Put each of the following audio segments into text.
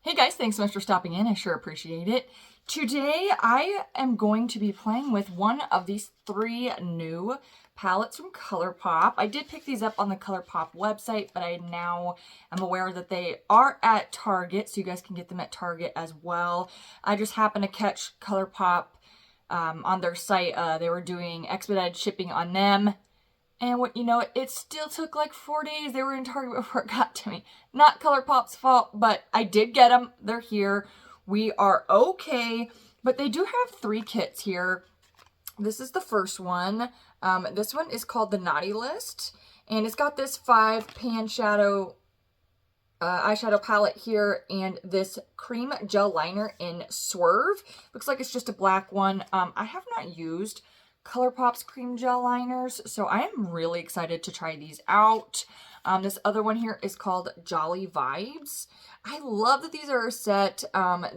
Hey guys, thanks so much for stopping in. I sure appreciate it. Today I am going to be playing with one of these three new palettes from Colourpop. I did pick these up on the Colourpop website, but I now am aware that they are at Target, so you guys can get them at Target as well. I just happened to catch Colourpop on their site. They were doing expedited shipping on them. And what you know, it still took like 4 days. They were in Target before it got to me. Not Colourpop's fault, but I did get them. They're here. We are okay. But they do have 3 kits here. This is the first one. This one is called the Naughty List. And it's got this 5 pan shadow eyeshadow palette here and this cream gel liner in Swerve. Looks like it's just a black one. I have not used Colourpop's cream gel liners, so I am really excited to try these out. This other one here is called Jolly Vibes. I love that these are a set.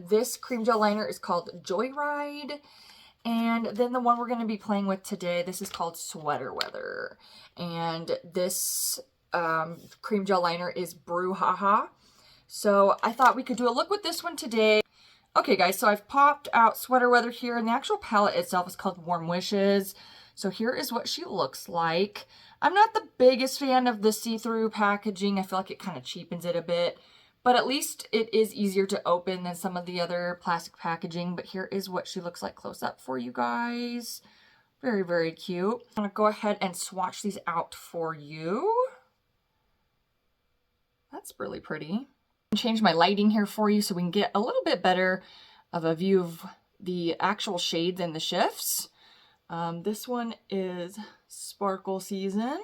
This cream gel liner is called Joyride, and then the one we're going to be playing with today, this is called Sweater Weather, and this cream gel liner is Brouhaha. So I thought we could do a look with this one today. Okay guys, so I've popped out Sweater Weather here, and the actual palette itself is called Warm Wishes. So here is what she looks like. I'm not the biggest fan of the see-through packaging. I feel like it kind of cheapens it a bit, but at least it is easier to open than some of the other plastic packaging. But here is what she looks like close up for you guys. Very, very cute. I'm gonna go ahead and swatch these out for you. That's really pretty. Change my lighting here for you so we can get a little bit better of a view of the actual shades and the shifts. This one is Sparkle Season.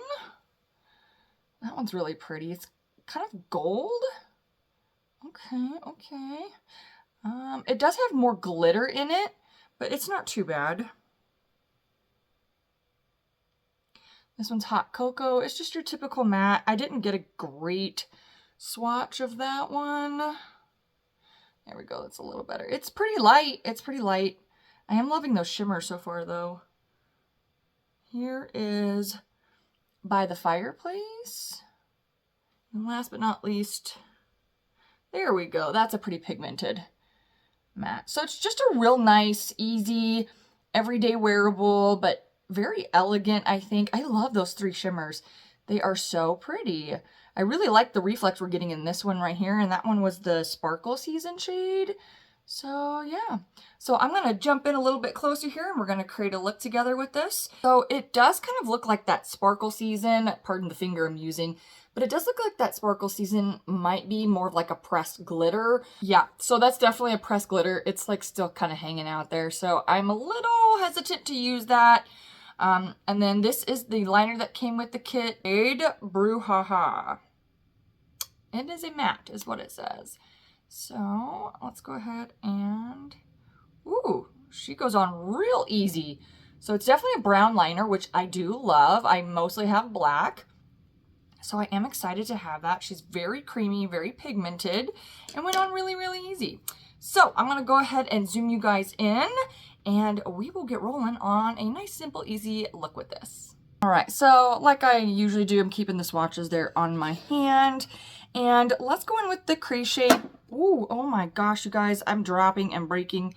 That one's really pretty. It's kind of gold. Okay, okay. It does have more glitter in it, but it's not too bad. This one's Hot Cocoa. It's just your typical matte. I didn't get a great swatch of that one. There we go. That's a little better. It's pretty light. It's pretty light. I am loving those shimmers so far though. Here is By the Fireplace. And last but not least, there we go. That's a pretty pigmented matte. So it's just a real nice, easy, everyday wearable, but very elegant, I think. I love those 3 shimmers. They are so pretty. I really like the reflex we're getting in this one right here, and that one was the Sparkle Season shade. So yeah, so I'm going to jump in a little bit closer here, and we're going to create a look together with this. So it does kind of look like that Sparkle Season, pardon the finger I'm using, but it does look like that Sparkle Season might be more of like a pressed glitter. Yeah, so that's definitely a pressed glitter. It's like still kind of hanging out there, so I'm a little hesitant to use that. And then this is the liner that came with the kit, Brouhaha. It is a matte, is what it says. So let's go ahead and, ooh, she goes on real easy. So it's definitely a brown liner, which I do love. I mostly have black, so I am excited to have that. She's very creamy, very pigmented, and went on really, really easy. So I'm gonna go ahead and zoom you guys in, and we will get rolling on a nice, simple, easy look with this. All right, so like I usually do, I'm keeping the swatches there on my hand. And let's go in with the crease shade. Ooh, oh my gosh, you guys, I'm dropping and breaking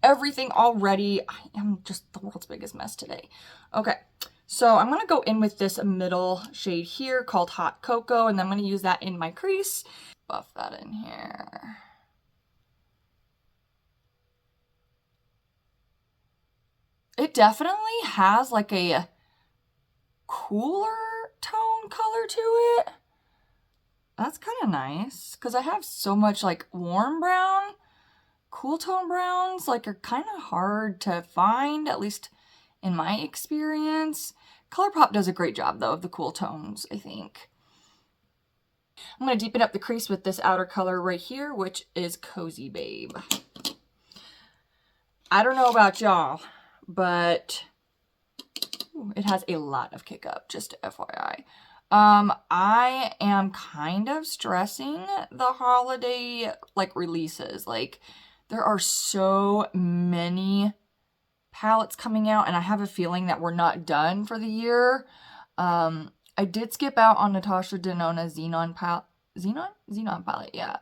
everything already. I am just the world's biggest mess today. Okay, so I'm gonna go in with this middle shade here called Hot Cocoa, and I'm gonna use that in my crease. Buff that in here. It definitely has like a cooler tone color to it. That's kind of nice because I have so much like warm brown. Cool tone browns like are kind of hard to find, at least in my experience. Colourpop does a great job though of the cool tones, I think. I'm going to deepen up the crease with this outer color right here, which is Cozy Babe. I don't know about y'all, but it has a lot of kick up, just FYI. I am kind of stressing the holiday like releases. Like there are so many palettes coming out, and I have a feeling that we're not done for the year. I did skip out on Natasha Denona Xenon palette, yeah.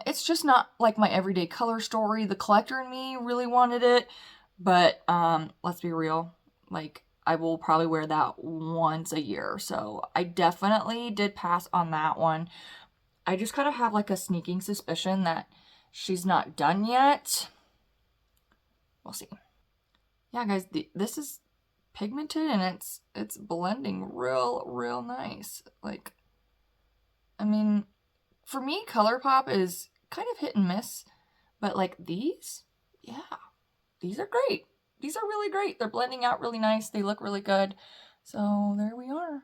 It's just not like my everyday color story. The collector in me really wanted it, but let's be real, like I will probably wear that once a year. So I definitely did pass on that one. I just kind of have like a sneaking suspicion that she's not done yet. We'll see. Yeah, guys, this is pigmented and it's blending real nice. Like, I mean, for me, Colourpop is kind of hit and miss, but like these, yeah, these are great. These are really great. They're blending out really nice. They look really good. So there we are.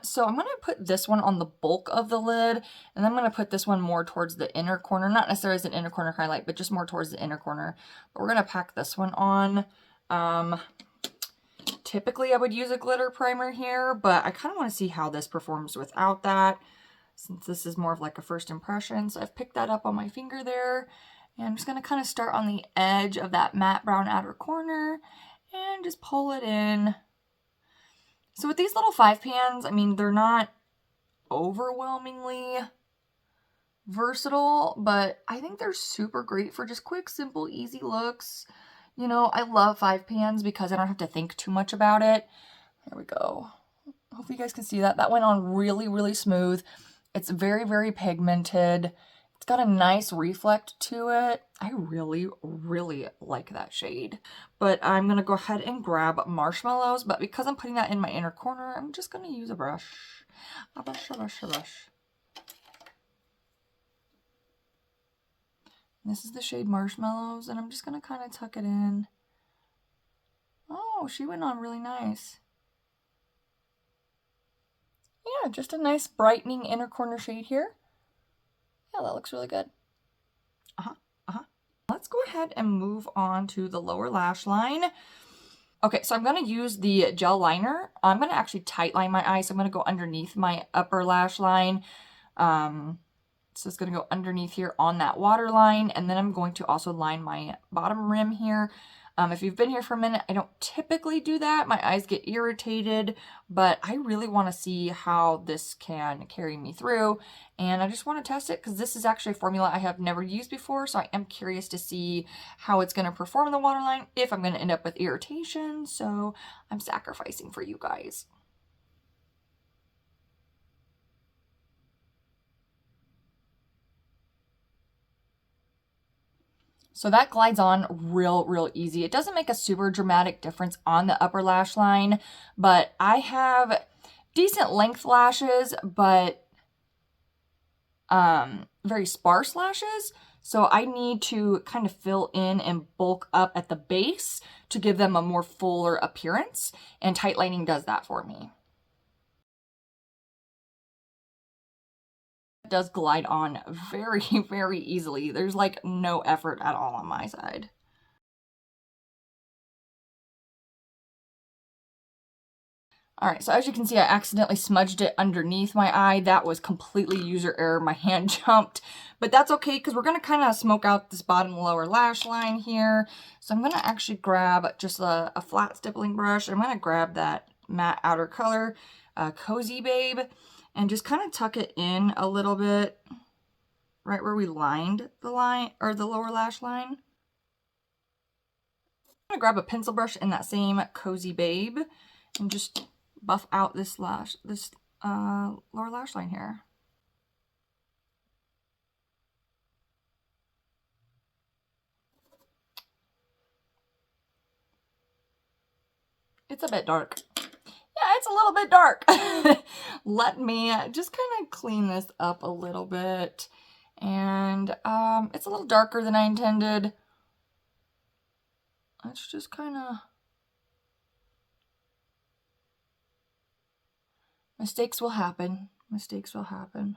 So I'm going to put this one on the bulk of the lid, and then I'm going to put this one more towards the inner corner. Not necessarily as an inner corner highlight, but just more towards the inner corner. But we're going to pack this one on. Typically I would use a glitter primer here, but I kind of want to see how this performs without that, since this is more of like a first impression. So I've picked that up on my finger there, and I'm just going to kind of start on the edge of that matte brown outer corner and just pull it in. So with these little 5 pans, I mean, they're not overwhelmingly versatile, but I think they're super great for just quick, simple, easy looks. You know, I love 5 pans because I don't have to think too much about it. There we go. Hopefully you guys can see that. That went on really smooth. It's very pigmented. It's got a nice reflect to it. I really like that shade. But I'm going to go ahead and grab Marshmallows. But because I'm putting that in my inner corner, I'm just going to use a brush. A brush. This is the shade Marshmallows. And I'm just going to kind of tuck it in. Oh, she went on really nice. Yeah, just a nice brightening inner corner shade here. Yeah, that looks really good. Let's go ahead and move on to the lower lash line. Okay, so I'm going to use the gel liner. I'm going to actually tight line my eyes. So I'm going to go underneath my upper lash line. So it's going to go underneath here on that waterline. And then I'm going to also line my bottom rim here. If you've been here for a minute, I don't typically do that. My eyes get irritated, but I really want to see how this can carry me through. And I just want to test it because this is actually a formula I have never used before. So I am curious to see how it's going to perform in the waterline, if I'm going to end up with irritation. So I'm sacrificing for you guys. So that glides on real easy. It doesn't make a super dramatic difference on the upper lash line, but I have decent length lashes, but very sparse lashes. So I need to kind of fill in and bulk up at the base to give them a more fuller appearance, and tight lining does that for me. Does glide on very easily. There's like no effort at all on my side. Alright, so as you can see, I accidentally smudged it underneath my eye. That was completely user error. My hand jumped. But that's okay, because we're going to kind of smoke out this bottom lower lash line here. So I'm going to actually grab just a flat stippling brush. I'm going to grab that matte outer color, Cozy Babe, and just kind of tuck it in a little bit right where we lined the line, or the lower lash line. I'm going to grab a pencil brush in that same Cozy Babe and just buff out this lower lash line here. It's a bit dark. Yeah, it's a little bit dark. Let me just kind of clean this up a little bit. And it's a little darker than I intended. Let's just kind of... Mistakes will happen. Mistakes will happen.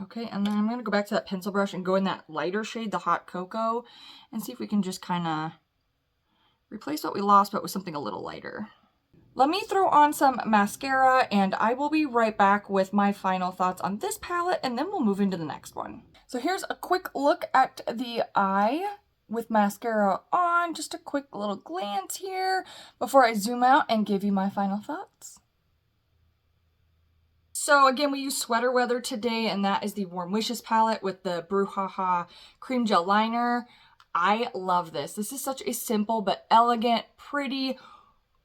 Okay, and then I'm going to go back to that pencil brush and go in that lighter shade, the Hot Cocoa, and see if we can just kind of replace what we lost, but with something a little lighter. Let me throw on some mascara, and I will be right back with my final thoughts on this palette, and then we'll move into the next one. So here's a quick look at the eye with mascara on. Just a quick little glance here before I zoom out and give you my final thoughts. So again, we use Sweater Weather today, and that is the Warm Wishes palette with the Brouhaha Cream Gel Liner. I love this. This is such a simple but elegant, pretty,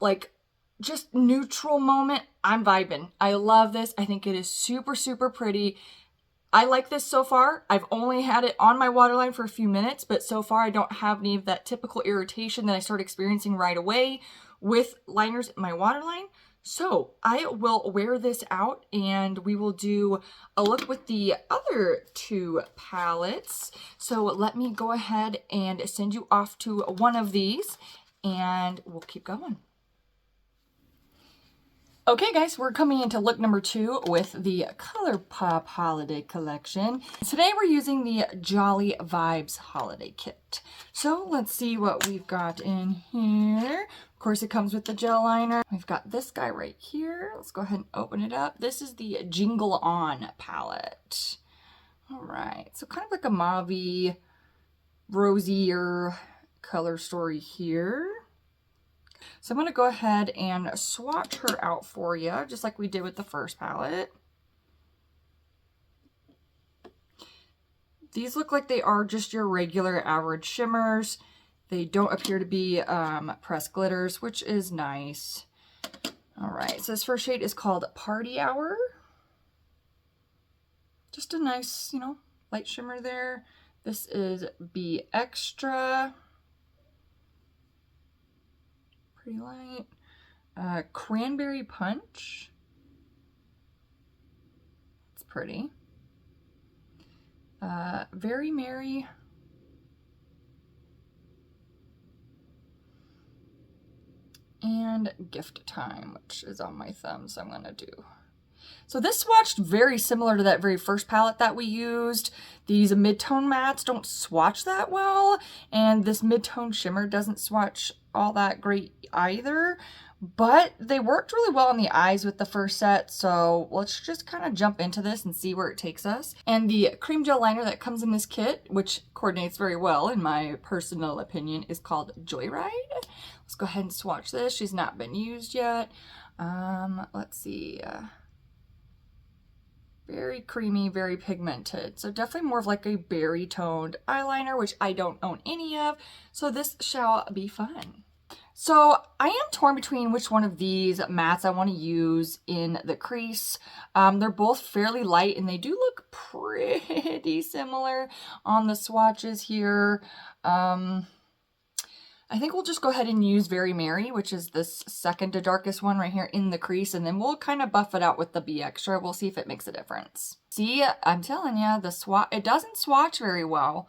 like, just neutral moment. I'm vibing. I love this. I think it is super, super pretty. I like this so far. I've only had it on my waterline for a few minutes, but so far I don't have any of that typical irritation that I start experiencing right away with liners in my waterline. So I will wear this out and we will do a look with the other two palettes. So let me go ahead and send you off to one of these and we'll keep going. Okay guys, we're coming into look number 2 with the Colourpop Holiday Collection. Today we're using the Jolly Vibes Holiday Kit. So let's see what we've got in here. Of course it comes with the gel liner. We've got this guy right here. Let's go ahead and open it up. This is the Jingle On palette. Alright, so kind of like a mauve-y, rosier color story here. So I'm going to go ahead and swatch her out for you, just like we did with the first palette. These look like they are just your regular average shimmers. They don't appear to be pressed glitters, which is nice. All right, so this first shade is called Party Hour. Just a nice, you know, light shimmer there. This is Be Extra. Pretty light. Cranberry Punch. It's pretty. Very Merry. And Gift Time, which is on my thumb, so I'm going to do. So this swatched very similar to that very first palette that we used. These mid-tone mattes don't swatch that well, and this mid-tone shimmer doesn't swatch all that great either, but they worked really well on the eyes with the first set, so let's just kind of jump into this and see where it takes us. And the cream gel liner that comes in this kit, which coordinates very well in my personal opinion, is called Joyride. Let's go ahead and swatch this. She's not been used yet. Let's see. Very creamy, very pigmented. So definitely more of like a berry toned eyeliner, which I don't own any of. So this shall be fun. So I am torn between which one of these mattes I want to use in the crease. They're both fairly light and they do look pretty similar on the swatches here. I think we'll just go ahead and use Very Merry, which is this second to darkest one right here in the crease, and then we'll kind of buff it out with the Be Extra. We'll see if it makes a difference. See, I'm telling you, it doesn't swatch very well,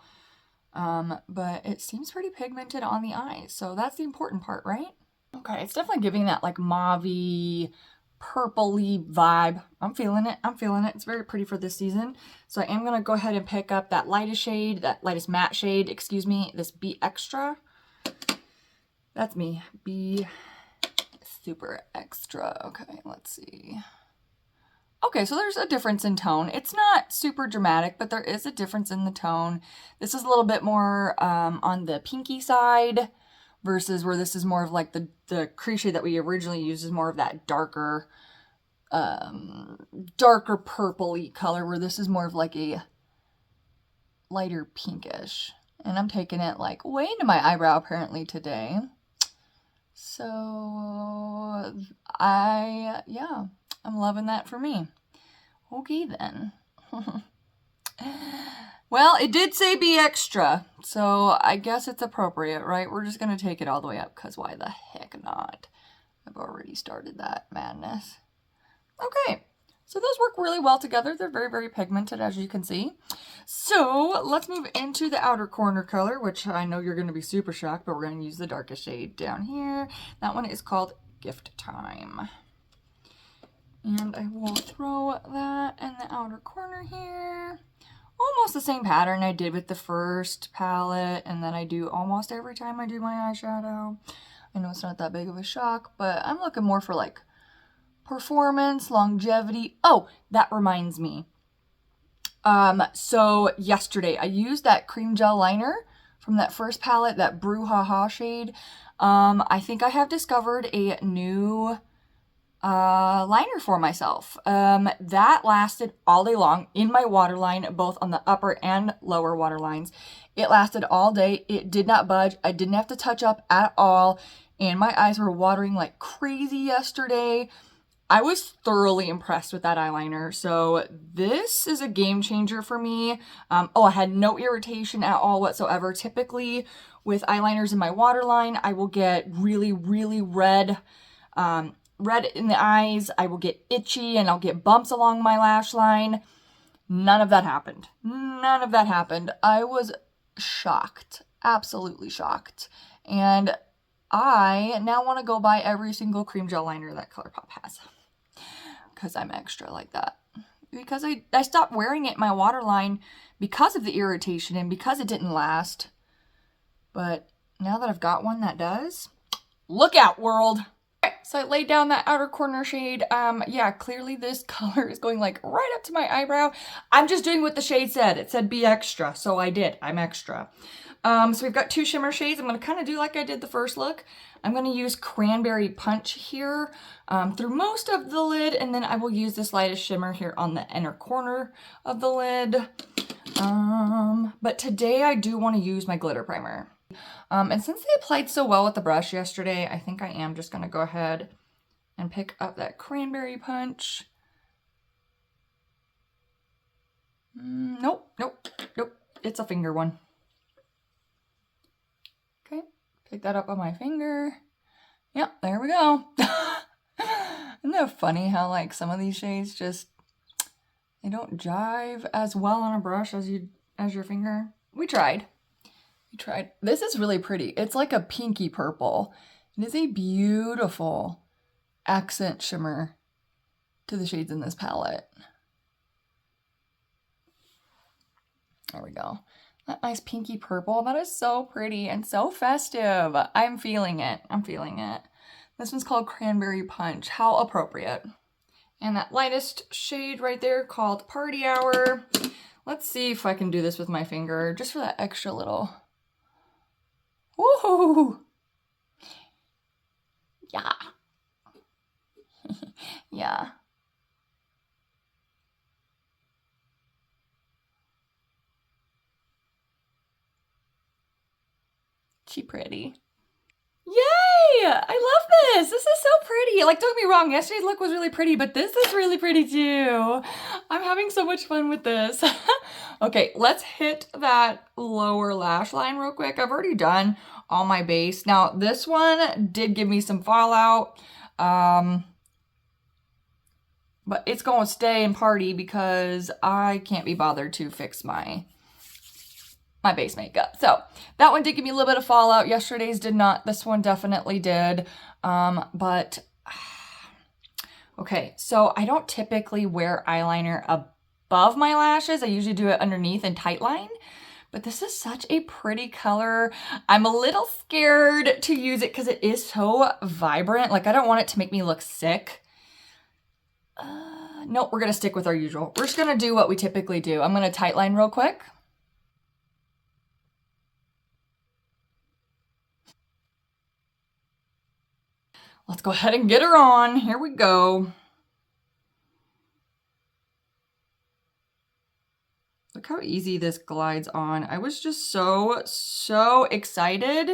but it seems pretty pigmented on the eyes, so that's the important part, right? Okay, it's definitely giving that like mauve-y, purpley vibe. I'm feeling it. I'm feeling it. It's very pretty for this season. So I am going to go ahead and pick up that lightest shade, that lightest matte shade, excuse me, this Be Extra. That's me. Be Super Extra. Okay, let's see. Okay, so there's a difference in tone. It's not super dramatic, but there is a difference in the tone. This is a little bit more on the pinky side versus where this is more of like the crease shade that we originally used is more of that darker, darker purpley color, where this is more of like a lighter pinkish. And I'm taking it like way into my eyebrow apparently today. So yeah, I'm loving that for me. Okay then. Well, it did say Be Extra, so I guess it's appropriate, right? We're just going to take it all the way up because why the heck not? I've already started that madness. Okay. So those work really well together. They're very, very pigmented, as you can see. So let's move into the outer corner color, which I know you're going to be super shocked, but we're going to use the darkest shade down here. That one is called Gift Time. And I will throw that in the outer corner here. Almost the same pattern I did with the first palette, and then I do almost every time I do my eyeshadow. I know it's not that big of a shock, but I'm looking more for like performance, longevity. Oh, that reminds me. So yesterday I used that cream gel liner from that first palette, that Brouhaha shade. I think I have discovered a new liner for myself. That lasted all day long in my waterline, both on the upper and lower waterlines. It lasted all day. It did not budge. I didn't have to touch up at all. And my eyes were watering like crazy yesterday. I was thoroughly impressed with that eyeliner. So this is a game changer for me. I had no irritation at all whatsoever. Typically with eyeliners in my waterline, I will get really, really red, red in the eyes. I will get itchy and I'll get bumps along my lash line. None of that happened. None of that happened. I was shocked, absolutely shocked. And I now want to go buy every single cream gel liner that Colourpop has. Because I'm extra like that. Because I stopped wearing it in my waterline because of the irritation and because it didn't last. But now that I've got one that does, look out, world. Okay, so I laid down that outer corner shade. Yeah, clearly this color is going like right up to my eyebrow. I'm just doing what the shade said. It said be extra, so I did. I'm extra. So we've got two shimmer shades. I'm going to kind of do like I did the first look. I'm going to use Cranberry Punch here through most of the lid, and then I will use this lightest shimmer here on the inner corner of the lid. But today I do want to use my glitter primer. And since they applied so well with the brush yesterday, I think I am just going to go ahead and pick up that Cranberry Punch. Nope. It's a finger one. Okay, pick that up on my finger. Yep, there we go. Isn't that funny how like some of these shades just, they don't jive as well on a brush as your finger? We tried. This is really pretty. It's like a pinky purple. It is a beautiful accent shimmer to the shades in this palette. There we go. That nice pinky purple. That is so pretty and so festive. I'm feeling it. This one's called Cranberry Punch. How appropriate. And that lightest shade right there called Party Hour. Let's see if I can do this with my finger just for that extra little. Woohoo! Yeah. Yeah. She pretty. Yay! I love this. This is so pretty. Like, don't get me wrong, yesterday's look was really pretty, but this is really pretty too. I'm having so much fun with this. Okay, let's hit that lower lash line real quick. I've already done all my base. Now, this one did give me some fallout, but it's going to stay in party because I can't be bothered to fix my base makeup. So that one did give me a little bit of fallout. Yesterday's did not. This one definitely did. But okay, so I don't typically wear eyeliner above my lashes. I usually do it underneath and tight line. But this is such a pretty color. I'm a little scared to use it because it is so vibrant. Like, I don't want it to make me look sick. Nope, we're going to stick with our usual. We're just going to do what we typically do. I'm going to tight line real quick. Let's go ahead and get her on. Here we go. Look how easy this glides on. I was just so excited.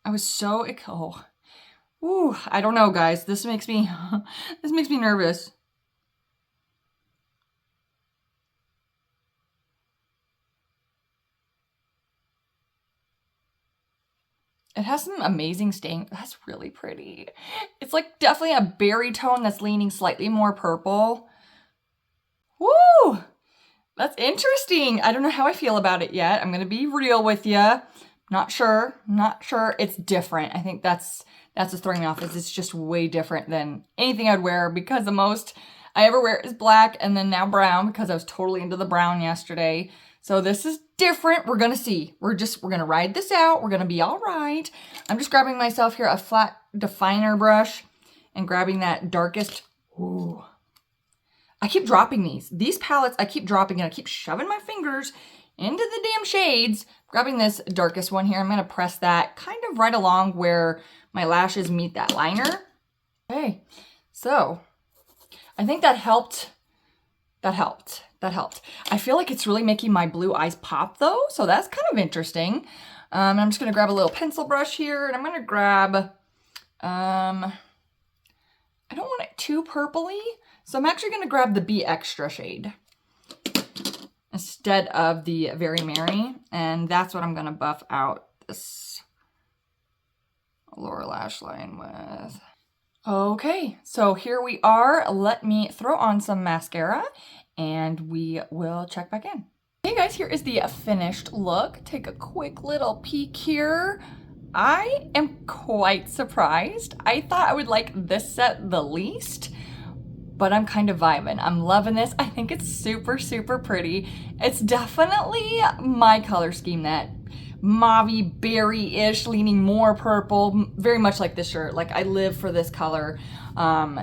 I was so, oh. Ooh, I don't know, guys. This makes me nervous. It has some amazing stain. That's really pretty. It's like definitely a berry tone that's leaning slightly more purple. Woo! That's interesting. I don't know how I feel about it yet. I'm going to be real with you. Not sure. It's different. I think that's what's throwing me off, is it's just way different than anything I'd wear, because the most I ever wear is black and then now brown, because I was totally into the brown yesterday. So this is different. We're going to see. We're going to ride this out. We're going to be all right. I'm just grabbing myself here a flat definer brush and grabbing that darkest. Ooh. I keep dropping these palettes. I keep dropping and I keep shoving my fingers into the damn shades. Grabbing this darkest one here. I'm going to press that kind of right along where my lashes meet that liner. Okay, so I think that helped. That helped. I feel like it's really making my blue eyes pop though, so that's kind of interesting. I'm just gonna grab a little pencil brush here, and I'm gonna grab, I don't want it too purpley, so I'm actually gonna grab the Be Extra shade instead of the Very Merry, and that's what I'm gonna buff out this lower lash line with. Okay, so here we are. Let me throw on some mascara and we will check back in. Hey guys, here is the finished look. Take a quick little peek here. I am quite surprised. I thought I would like this set the least, but I'm kind of vibing. I'm loving this. I think it's super, super pretty. It's definitely my color scheme, that mauvey berry-ish, leaning more purple, very much like this shirt. Like, I live for this color.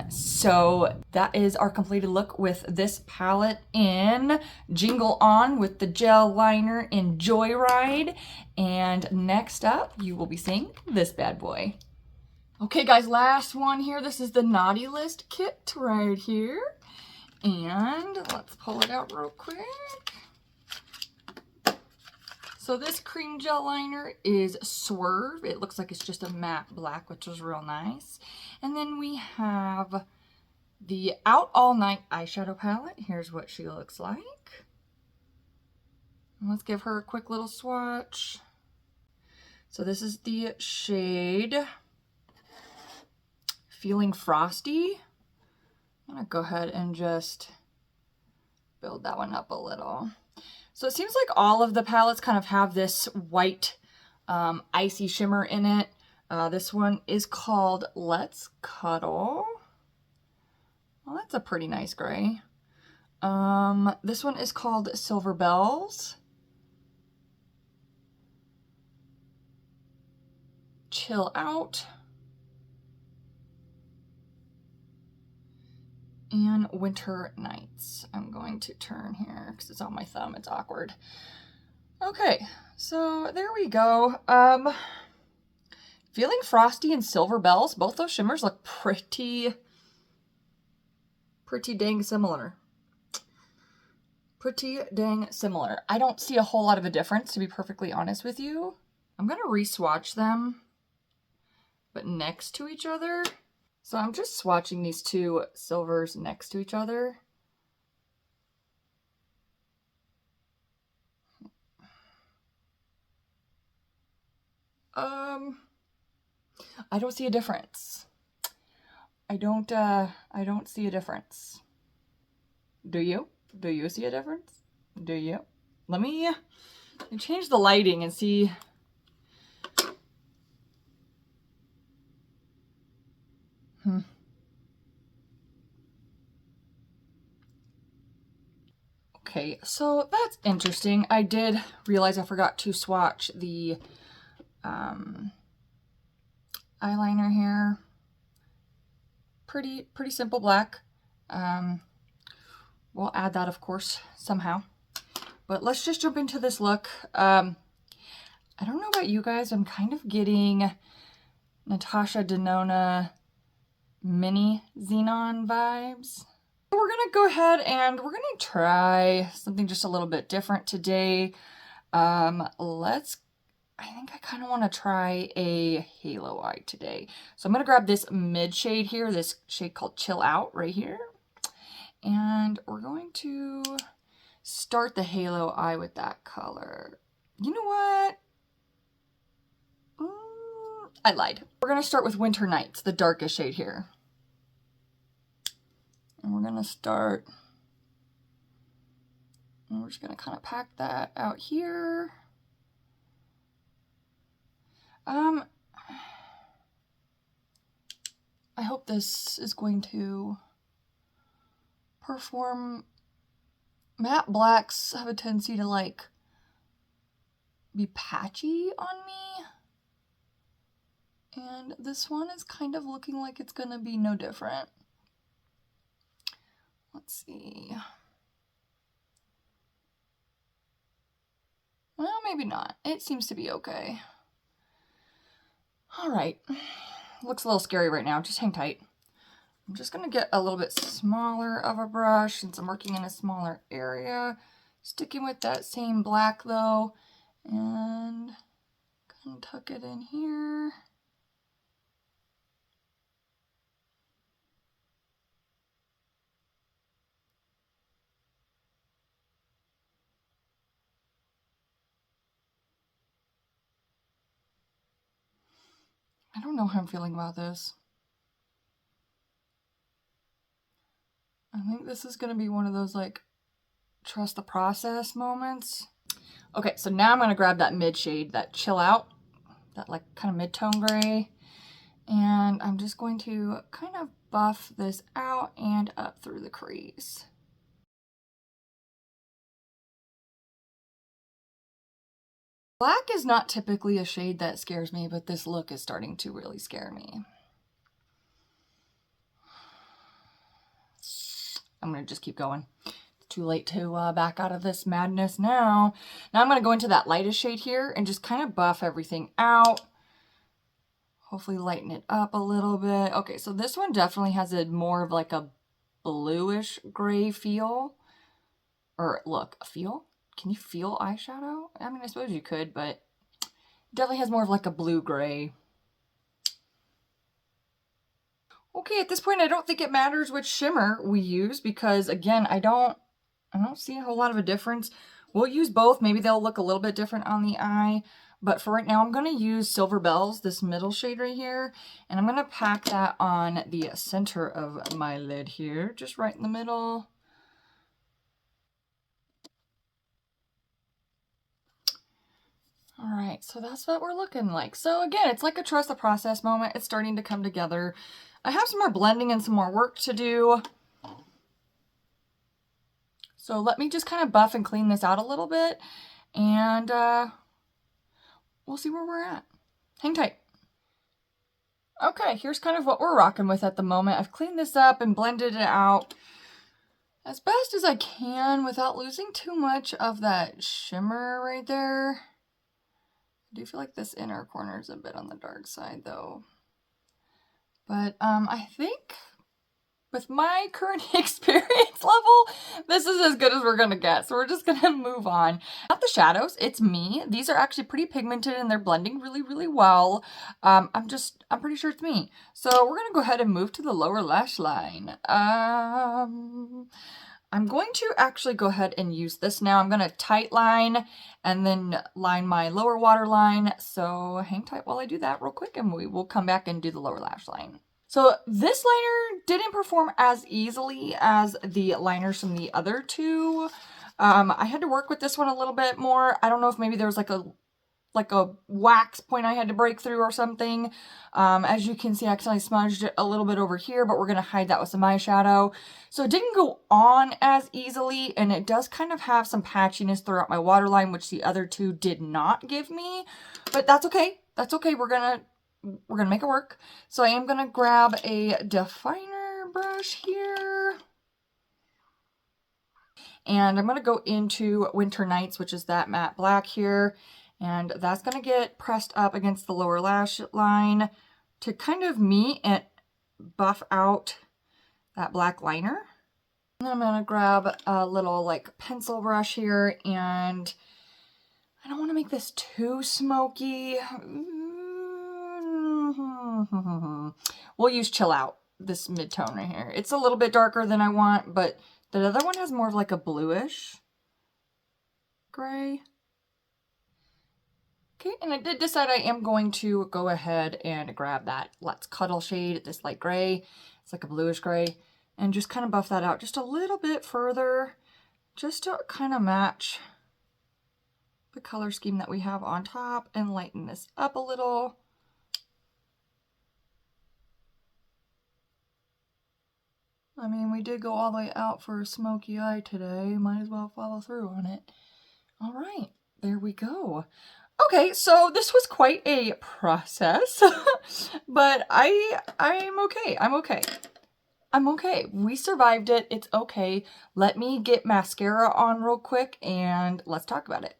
So that is our completed look with this palette in Jingle On with the gel liner in Joyride. And next up, you will be seeing this bad boy. Okay guys, last one here. This is the Naughty List kit right here. And let's pull it out real quick. So this cream gel liner is Swerve. It looks like it's just a matte black, which is real nice. And then we have the Out All Night eyeshadow palette. Here's what she looks like. And let's give her a quick little swatch. So this is the shade Feeling Frosty. I'm gonna go ahead and just build that one up a little. So it seems like all of the palettes kind of have this white icy shimmer in it. This one is called Let's Cuddle. Well, that's a pretty nice gray. This one is called Silver Bells. Chill Out. And Winter Nights. I'm going to turn here because it's on my thumb. It's awkward. Okay, so there we go. Feeling Frosty and Silver Bells. Both those shimmers look pretty dang similar. Pretty dang similar. I don't see a whole lot of a difference, to be perfectly honest with you. I'm going to re-swatch them, but next to each other. So I'm just swatching these two silvers next to each other. I don't see a difference. I don't see a difference. Do you? Do you see a difference? Do you? Let me change the lighting and see. Okay, so that's interesting. I did realize I forgot to swatch the eyeliner here. Pretty simple black. We'll add that, of course, somehow. But let's just jump into this look. I don't know about you guys, I'm kind of getting Natasha Denona mini Xenon vibes. We're gonna go ahead and we're gonna try something just a little bit different today. I think I kind of want to try a halo eye today. So I'm gonna grab this mid shade here, this shade called Chill Out right here. And we're going to start the halo eye with that color. You know what? I lied. We're gonna start with Winter Nights, the darkest shade here. And we're gonna start, and we're just gonna kind of pack that out here. I hope this is going to perform. Matte blacks have a tendency to like be patchy on me. And this one is kind of looking like it's gonna be no different. Let's see. Well, maybe not. It seems to be okay. All right. Looks a little scary right now. Just hang tight. I'm just going to get a little bit smaller of a brush since I'm working in a smaller area. Sticking with that same black though, and kind of tuck it in here. I don't know how I'm feeling about this. I think this is going to be one of those like trust the process moments. Okay, so now I'm going to grab that mid shade, that chill out, that like kind of mid-tone gray, and I'm just going to kind of buff this out and up through the crease. Black is not typically a shade that scares me, but this look is starting to really scare me. I'm going to just keep going. It's too late to back out of this madness now. Now I'm going to go into that lightest shade here and just kind of buff everything out. Hopefully lighten it up a little bit. Okay, so this one definitely has a more of like a bluish gray feel. Or look, a feel? Can you feel eyeshadow? I mean, I suppose you could, but it definitely has more of like a blue-gray. Okay, at this point, I don't think it matters which shimmer we use because, again, I don't see a whole lot of a difference. We'll use both. Maybe they'll look a little bit different on the eye. But for right now, I'm going to use Silver Bells, this middle shade right here. And I'm going to pack that on the center of my lid here, just right in the middle. All right, so that's what we're looking like. So again, it's like a trust the process moment. It's starting to come together. I have some more blending and some more work to do. So let me just kind of buff and clean this out a little bit, and we'll see where we're at. Hang tight. Okay, here's kind of what we're rocking with at the moment. I've cleaned this up and blended it out as best as I can without losing too much of that shimmer right there. I do feel like this inner corner is a bit on the dark side though. But I think with my current experience level, this is as good as we're gonna get. So we're just gonna move on. Not the shadows, it's me. These are actually pretty pigmented and they're blending really, really well. I'm pretty sure it's me. So we're gonna go ahead and move to the lower lash line. I'm going to actually go ahead and use this now. I'm going to tight line and then line my lower waterline. So hang tight while I do that real quick and we will come back and do the lower lash line. So this liner didn't perform as easily as the liners from the other two. I had to work with this one a little bit more. I don't know if maybe there was like a wax point I had to break through or something. As you can see, I accidentally smudged it a little bit over here, but we're going to hide that with some eyeshadow. So it didn't go on as easily, and it does kind of have some patchiness throughout my waterline, which the other two did not give me. But that's okay. That's okay. We're gonna make it work. So I am gonna grab a definer brush here. And I'm gonna go into Winter Nights, which is that matte black here. And that's going to get pressed up against the lower lash line to kind of meet and buff out that black liner. And then I'm going to grab a little like pencil brush here, and I don't want to make this too smoky. We'll use Chill Out, this mid-tone right here. It's a little bit darker than I want, but the other one has more of like a bluish gray. Okay, and I did decide I am going to go ahead and grab that Let's Cuddle shade, this light gray. It's like a bluish gray, and just kind of buff that out just a little bit further, just to kind of match the color scheme that we have on top and lighten this up a little. I mean, we did go all the way out for a smoky eye today. Might as well follow through on it. All right, there we go. Okay, so this was quite a process, but I'm okay. I'm okay. I'm okay. We survived it. It's okay. Let me get mascara on real quick and let's talk about it.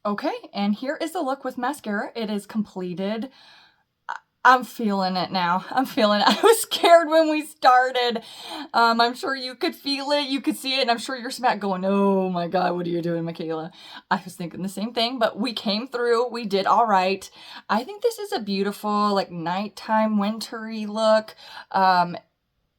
Okay, and here is the look with mascara. It is completed. I'm feeling it now. I'm feeling it. I was scared when we started. I'm sure you could feel it. You could see it. And I'm sure you're smack going, oh my God, what are you doing, Michaela? I was thinking the same thing, but we came through. We did all right. I think this is a beautiful, like, nighttime wintry look.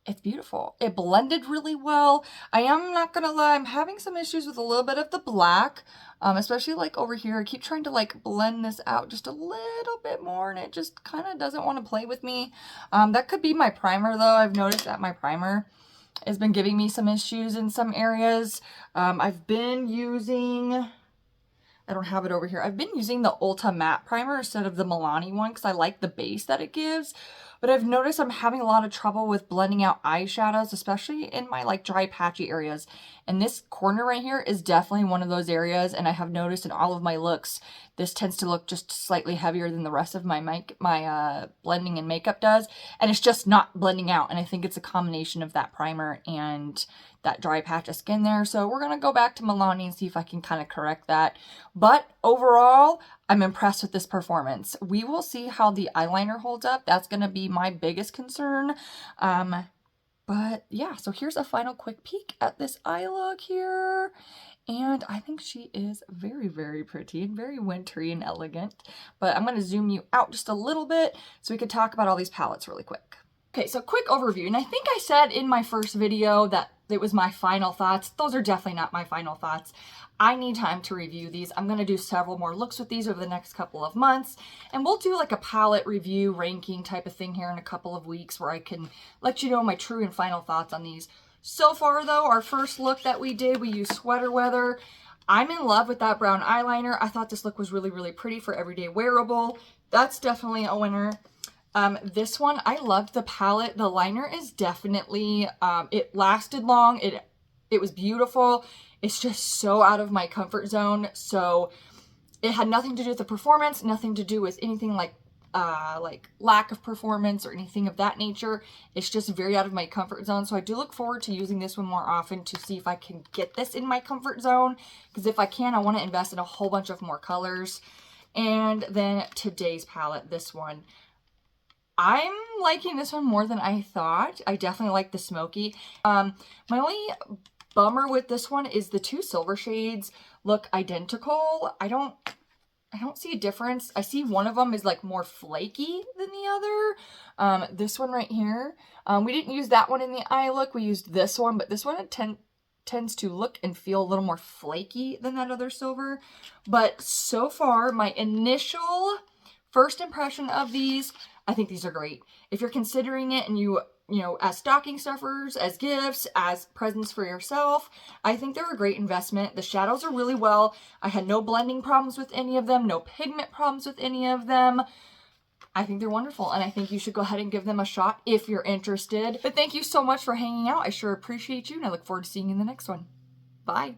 It's beautiful. It blended really well. I am not gonna lie, I'm having some issues with a little bit of the black, especially like over here. I keep trying to like blend this out just a little bit more and it just kind of doesn't want to play with me. That could be my primer though. I've noticed that my primer has been giving me some issues in some areas. I've been using... I don't have it over here. I've been using the Ulta Matte primer instead of the Milani one because I like the base that it gives. But I've noticed I'm having a lot of trouble with blending out eyeshadows, especially in my like dry patchy areas. And this corner right here is definitely one of those areas. And I have noticed in all of my looks, this tends to look just slightly heavier than the rest of my blending and makeup does. And it's just not blending out. And I think it's a combination of that primer and that dry patch of skin there. So we're going to go back to Milani and see if I can kind of correct that. But overall, I'm impressed with this performance. We will see how the eyeliner holds up. That's going to be my biggest concern. But yeah, so here's a final quick peek at this eye look here. And I think she is very, very pretty and very wintry and elegant. But I'm going to zoom you out just a little bit so we could talk about all these palettes really quick. Okay, so quick overview. And I think I said in my first video that it was my final thoughts. Those are definitely not my final thoughts. I need time to review these. I'm going to do several more looks with these over the next couple of months. And we'll do like a palette review ranking type of thing here in a couple of weeks where I can let you know my true and final thoughts on these. So far though, our first look that we did, we used Sweater Weather. I'm in love with that brown eyeliner. I thought this look was really, really pretty for everyday wearable. That's definitely a winner. This one, I loved the palette. The liner is definitely, it lasted long. It was beautiful. It's just so out of my comfort zone. So it had nothing to do with the performance, nothing to do with anything like lack of performance or anything of that nature. It's just very out of my comfort zone. So I do look forward to using this one more often to see if I can get this in my comfort zone. Because if I can, I want to invest in a whole bunch of more colors. And then today's palette, this one. I'm liking this one more than I thought. I definitely like the smoky. My only bummer with this one is the two silver shades look identical. I don't see a difference. I see one of them is like more flaky than the other. This one right here, we didn't use that one in the eye look. We used this one, but this one tends to look and feel a little more flaky than that other silver. But so far, my initial first impression of these, I think these are great. If you're considering it and you know, as stocking stuffers, as gifts, as presents for yourself, I think they're a great investment. The shadows are really well. I had no blending problems with any of them, no pigment problems with any of them. I think they're wonderful, and I think you should go ahead and give them a shot if you're interested. But thank you so much for hanging out. I sure appreciate you, and I look forward to seeing you in the next one. Bye.